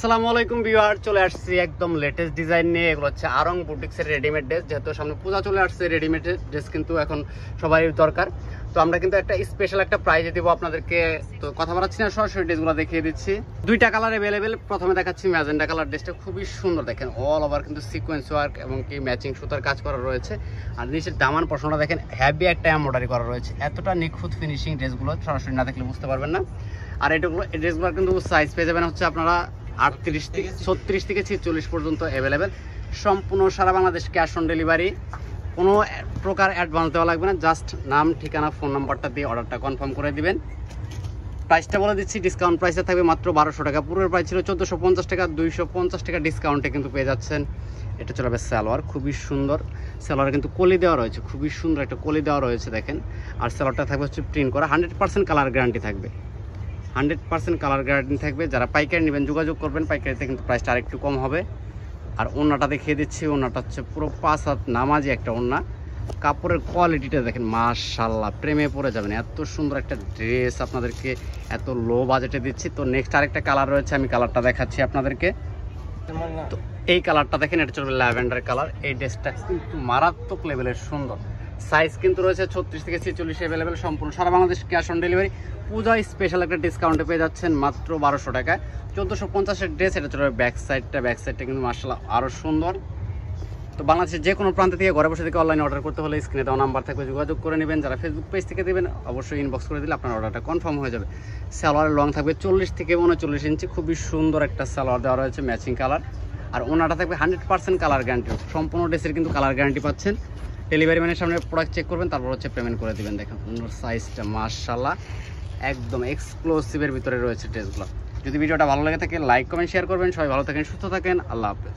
আসসালামু আলাইকুম ভিউয়ার, চলে আসছি একদম লেটেস্ট ডিজাইন নিয়ে। এগুলো হচ্ছে আরং বুটিক্সের রেডিমেড ড্রেস। যেহেতু সামনে পূজা চলে আসছে, রেডিমেড ড্রেস কিন্তু এখন সবারই দরকার। তো আমরা কিন্তু একটা স্পেশাল একটা প্রাইজে দিব আপনাদেরকে। তো কথা বলাচ্ছি না, সরাসরি ড্রেসগুলো দেখিয়ে দিচ্ছি। দুইটা কালার অ্যাভেলেবেল। প্রথমে দেখাচ্ছি ম্যাজেন্ডা কালার ড্রেসটা, খুবই সুন্দর। দেখেন অল ওভার কিন্তু সিকোয়েন্স ওয়ার্ক এবং কি ম্যাচিং সুতার কাজ করা রয়েছে। আর নিচের দামান পশনটা দেখেন হেভি একটা এমব্রয়ডারি করা রয়েছে। এতটা নিখুঁত ফিনিশিং ড্রেসগুলো সরাসরি না দেখলে বুঝতে পারবেন না। আর এটাগুলো এই ড্রেসগুলো কিন্তু সাইজ পেয়ে যাবেন হচ্ছে আপনারা 38 থেকে 36 থেকে 46 পর্যন্ত অ্যাভেলেবেল। সম্পূর্ণ সারা বাংলাদেশ ক্যাশ অন ডেলিভারি। কোনো প্রকার অ্যাডভান্স দেওয়া লাগবে না, জাস্ট নাম, ঠিকানা, ফোন নাম্বারটা দিয়ে অর্ডারটা কনফার্ম করে দিবেন। প্রাইসটা বলে দিচ্ছি, ডিসকাউন্ট প্রাইসে থাকবে মাত্র 1200 টাকা। পুরোর প্রাইস ছিল 1450 টাকা, 250 টাকা ডিসকাউন্টে কিন্তু পেয়ে যাচ্ছেন। এটা চলে যাবে সালোয়ার, খুবই সুন্দর। সালোয়ারে কিন্তু কলি দেওয়া রয়েছে, খুবই সুন্দর একটা কলি দেওয়া রয়েছে দেখেন। আর সালোয়ারটা থাকবে হচ্ছে প্রিন্ট করা, 100% কালার গ্যারান্টি থাকবে। 100% কালার গ্যারান্টি থাকবে। যারা পাইকারি নেবেন যোগাযোগ করবেন, পাইকারিতে কিন্তু প্রাইসটা আরেকটু কম হবে। আর ওড়নাটা দেখিয়ে দিচ্ছি, ওড়নাটা হচ্ছে পুরো 5 হাত নামাজি একটা ওড়না। কাপড়ের কোয়ালিটিটা দেখেন, মাশাআল্লাহ, প্রেমে পড়ে যাবেন। এত সুন্দর একটা ড্রেস আপনাদেরকে এত লো বাজেটে দিচ্ছি। তো নেক্সট আরেকটা কালার রয়েছে, আমি কালারটা দেখাচ্ছি আপনাদেরকে। তো এই কালারটা দেখেন, এটা চলবে ল্যাভেন্ডার কালার। এই ড্রেসটা কিন্তু মারাত্মক লেভেলের সুন্দর। সাইজ কিন্তু রয়েছে 36 থেকে 46 অ্যাভেলেবেল। সম্পূর্ণ সারা বাংলাদেশ ক্যাশ অন ডেলিভারি। পূজায় স্পেশাল একটা ডিসকাউন্টে পেয়ে যাচ্ছেন মাত্র 1200 টাকায়। 1450-এর ড্রেস। এটা চলবে ব্যাক সাইডটা কিন্তু মাশাআল্লাহ আরও সুন্দর। তো বাংলাদেশের যে কোনো প্রান্ত থেকে ঘরে বসে থেকে অনলাইনে অর্ডার করতে হলে স্ক্রিনে দেওয়া নাম্বার থাকবে, যোগাযোগ করে নেবেন। যারা ফেসবুক পেজ থেকে দেবেন অবশ্যই ইনবক্স করে দিলে আপনার অর্ডারটা কনফার্ম হয়ে যাবে। সালোয়ারের লং থাকবে 40 থেকে 39 ইঞ্চি। খুবই সুন্দর একটা সালোয়ার দেওয়া রয়েছে, ম্যাচিং কালার। আর ওনাটা থাকবে 100% কালার গ্যারান্টি। সম্পূর্ণ ড্রেসের কিন্তু কালার গ্যারান্টি পাচ্ছেন। ডেলিভারি ম্যানের সামনে প্রোডাক্ট চেক করবেন, তারপর হচ্ছে পেমেন্ট করে দেবেন। দেখেন ওনার সাইজটা মাশাআল্লাহ একদম এক্সক্লুসিভের ভিতরে রয়েছে ড্রেসগুলো। যদি ভিডিওটা ভালো লাগে থাকে লাইক কমেন্ট শেয়ার করবেন। সবাই ভালো থাকেন, সুস্থ থাকেন, আল্লাহ হাফেজ।